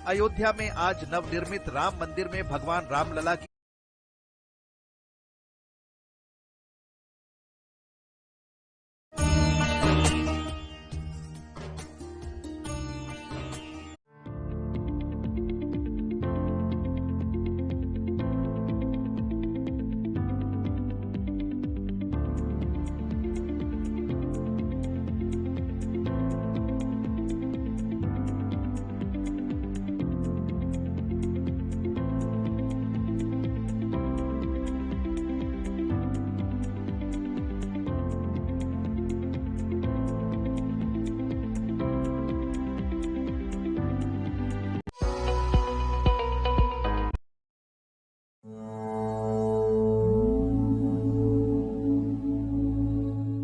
अयोध्या में आज नवनिर्मित राम मंदिर में भगवान रामलला की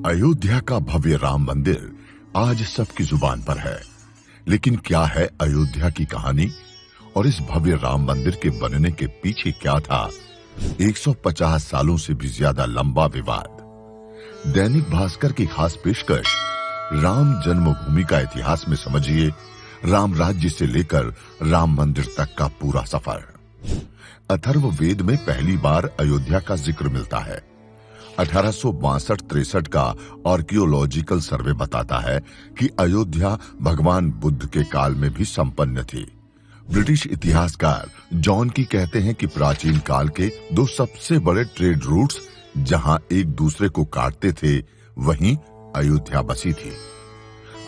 अयोध्या का भव्य राम मंदिर आज सबकी जुबान पर है, लेकिन क्या है अयोध्या की कहानी और इस भव्य राम मंदिर के बनने के पीछे क्या था 150 सालों से भी ज्यादा लंबा विवाद। दैनिक भास्कर की खास पेशकश राम जन्मभूमि का इतिहास में समझिए राम राज्य से लेकर राम मंदिर तक का पूरा सफर। अथर्ववेद में पहली बार अयोध्या का जिक्र मिलता है। 1862-63 का आर्कियोलॉजिकल सर्वे बताता है कि अयोध्या भगवान बुद्ध के काल में भी संपन्न थी। ब्रिटिश इतिहासकार जॉन की कहते हैं कि प्राचीन काल के दो सबसे बड़े ट्रेड रूट्स जहां एक दूसरे को काटते थे, वहीं अयोध्या बसी थी।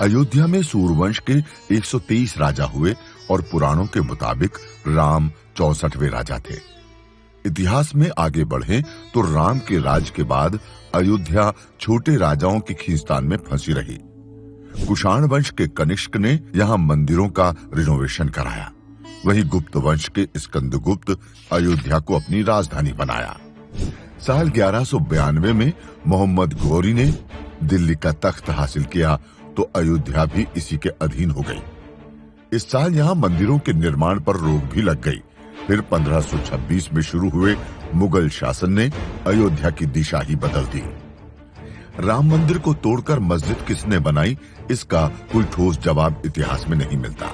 अयोध्या में सूर्यवंश के 123 राजा हुए और पुराणों के मुताबिक राम 64वें राजा थे। इतिहास में आगे बढ़ें तो राम के राज के बाद अयोध्या छोटे राजाओं की खींचतान में फंसी रही। कुषाण वंश के कनिष्क ने यहाँ मंदिरों का रिनोवेशन कराया। वहीं गुप्त वंश के स्कंदगुप्त अयोध्या को अपनी राजधानी बनाया। साल 1192 में मोहम्मद गौरी ने दिल्ली का तख्त हासिल किया तो अयोध्या भी इसी के अधीन हो गई। इस साल यहाँ मंदिरों के निर्माण पर रोक भी लग गई। फिर 1526 में शुरू हुए मुगल शासन ने अयोध्या की दिशा ही बदल दी। राम मंदिर को तोड़कर मस्जिद किसने बनाई, इसका कोई ठोस जवाब इतिहास में नहीं मिलता।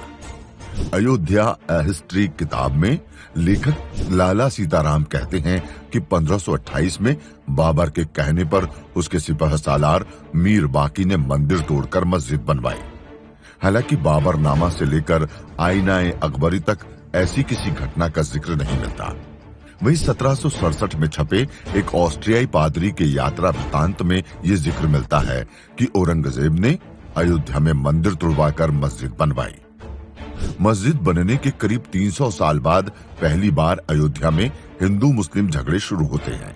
अयोध्या ए हिस्ट्री किताब में लेखक लाला सीताराम कहते हैं कि 1528 में बाबर के कहने पर उसके सिपह सालार मीर बाकी ने मंदिर तोड़कर मस्जिद बनवाई। हालांकि बाबरनामा से लेकर आईना अकबरी तक ऐसी किसी घटना का जिक्र नहीं मिलता। वहीं 1767 में छपे एक ऑस्ट्रियाई पादरी के यात्रा वृतांत में ये जिक्र मिलता है कि औरंगजेब ने अयोध्या में मंदिर तुड़वाकर मस्जिद बनवाई। मस्जिद बनने के करीब 300 साल बाद पहली बार अयोध्या में हिंदू मुस्लिम झगड़े शुरू होते हैं।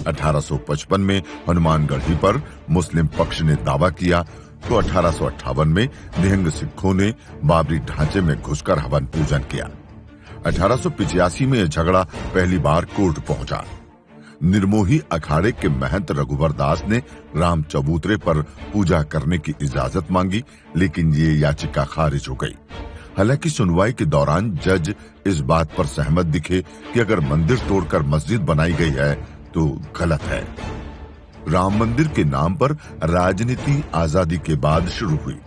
1855 में हनुमानगढ़ी पर मुस्लिम पक्ष ने दावा किया तो 1858 में निहंग सिखों ने बाबरी ढांचे में घुसकर हवन पूजन किया। 1885 में यह झगड़ा पहली बार कोर्ट पहुंचा। निर्मोही अखाड़े के महंत रघुवर दास ने राम चबूतरे पर पूजा करने की इजाजत मांगी, लेकिन ये याचिका खारिज हो गई। हालांकि सुनवाई के दौरान जज इस बात पर सहमत दिखे कि अगर मंदिर तोड़कर मस्जिद बनाई गई है तो गलत है। राम मंदिर के नाम पर राजनीति आजादी के बाद शुरू हुई।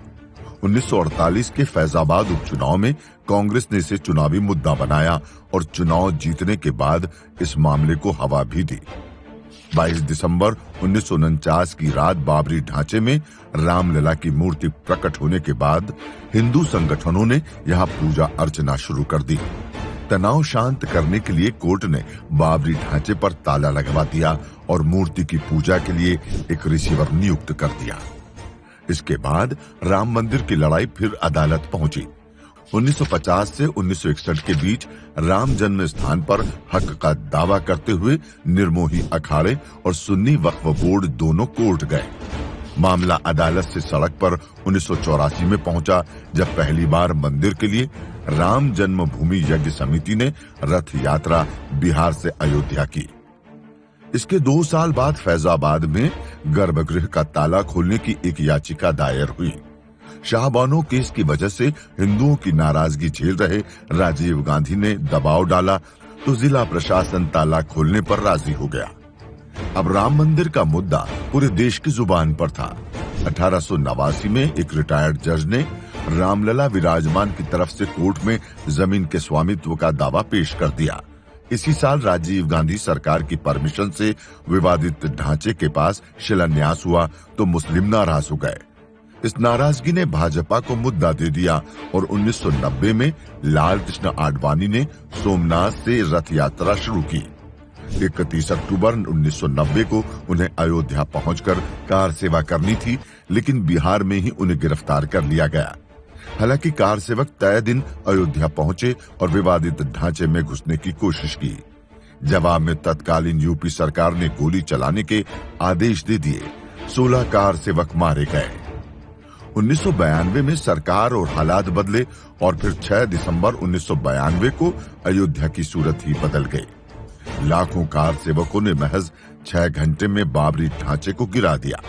1948 के फैजाबाद उपचुनाव में कांग्रेस ने इसे चुनावी मुद्दा बनाया और चुनाव जीतने के बाद इस मामले को हवा भी दी। 22 दिसंबर 1949 की रात बाबरी ढांचे में रामलला की मूर्ति प्रकट होने के बाद हिंदू संगठनों ने यहां पूजा अर्चना शुरू कर दी। तनाव शांत करने के लिए कोर्ट ने बाबरी ढांचे पर ताला लगवा दिया और मूर्ति की पूजा के लिए एक रिसीवर नियुक्त कर दिया। इसके बाद राम मंदिर की लड़ाई फिर अदालत पहुंची। 1950 से 1961 के बीच राम जन्म स्थान पर हक का दावा करते हुए निर्मोही अखाड़े और सुन्नी वक्फ बोर्ड दोनों कोर्ट गए। मामला अदालत से सड़क पर 1984 में पहुंचा, जब पहली बार मंदिर के लिए राम जन्मभूमि यज्ञ समिति ने रथ यात्रा बिहार से अयोध्या की। इसके 2 साल बाद फैजाबाद में गर्भगृह का ताला खोलने की एक याचिका दायर हुई। शाहबानो केस की वजह से हिंदुओं की नाराजगी झेल रहे राजीव गांधी ने दबाव डाला तो जिला प्रशासन ताला खोलने पर राजी हो गया। अब राम मंदिर का मुद्दा पूरे देश की जुबान पर था। 1889 में एक रिटायर्ड जज ने रामलला विराजमान की तरफ से कोर्ट में जमीन के स्वामित्व का दावा पेश कर दिया। इसी साल राजीव गांधी सरकार की परमिशन से विवादित ढांचे के पास शिलान्यास हुआ तो मुस्लिम नाराज हो गए। इस नाराजगी ने भाजपा को मुद्दा दे दिया और 1990 में लाल कृष्ण आडवाणी ने सोमनाथ से रथ यात्रा शुरू की। 31 अक्टूबर 1990 को उन्हें अयोध्या पहुंचकर कार सेवा करनी थी, लेकिन बिहार में ही उन्हें गिरफ्तार कर लिया गया। हालांकि कार सेवक तय दिन अयोध्या पहुंचे और विवादित ढांचे में घुसने की कोशिश की। जवाब में तत्कालीन यूपी सरकार ने गोली चलाने के आदेश दे दिए। 16 कार सेवक मारे गए। 1992 में सरकार और हालात बदले और फिर 6 दिसंबर 1992 को अयोध्या की सूरत ही बदल गई। लाखों कार सेवकों ने महज 6 घंटे में बाबरी ढांचे को गिरा दिया।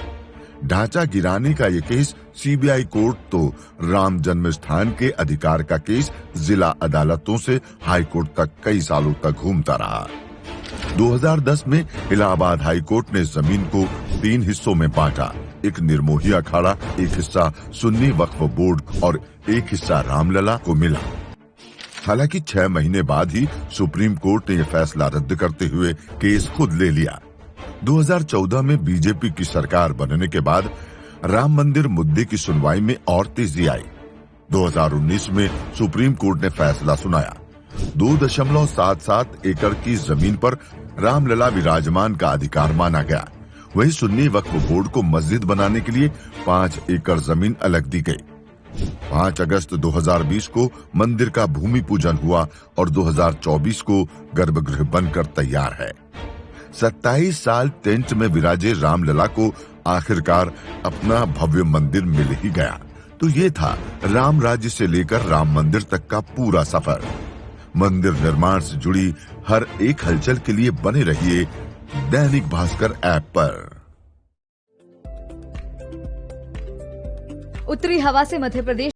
ढांचा गिराने का ये केस सीबीआई कोर्ट तो राम जन्म स्थान के अधिकार का केस जिला अदालतों से हाई कोर्ट तक कई सालों तक घूमता रहा। 2010 में इलाहाबाद हाई कोर्ट ने जमीन को 3 हिस्सों में बांटा। एक निर्मोही अखाड़ा, एक हिस्सा सुन्नी वक्फ बोर्ड और एक हिस्सा रामलला को मिला। हालांकि 6 महीने बाद ही सुप्रीम कोर्ट ने यह फैसला रद्द करते हुए केस खुद ले लिया। 2014 में बीजेपी की सरकार बनने के बाद राम मंदिर मुद्दे की सुनवाई में और तेजी आई। 2019 में सुप्रीम कोर्ट ने फैसला सुनाया। 2.77 एकड़ की जमीन पर रामलला विराजमान का अधिकार माना गया। वहीं सुन्नी वक्फ बोर्ड को मस्जिद बनाने के लिए 5 एकड़ जमीन अलग दी गई। 5 अगस्त 2020 को मंदिर का भूमि पूजन हुआ और 2024 को गर्भगृह बनकर तैयार है। 27 साल टेंट में विराजे रामलला को आखिरकार अपना भव्य मंदिर मिल ही गया। तो ये था राम राज्य से लेकर राम मंदिर तक का पूरा सफर। मंदिर निर्माण से जुड़ी हर एक हलचल के लिए बने रहिए दैनिक भास्कर ऐप पर। उत्तरी हवा से मध्य प्रदेश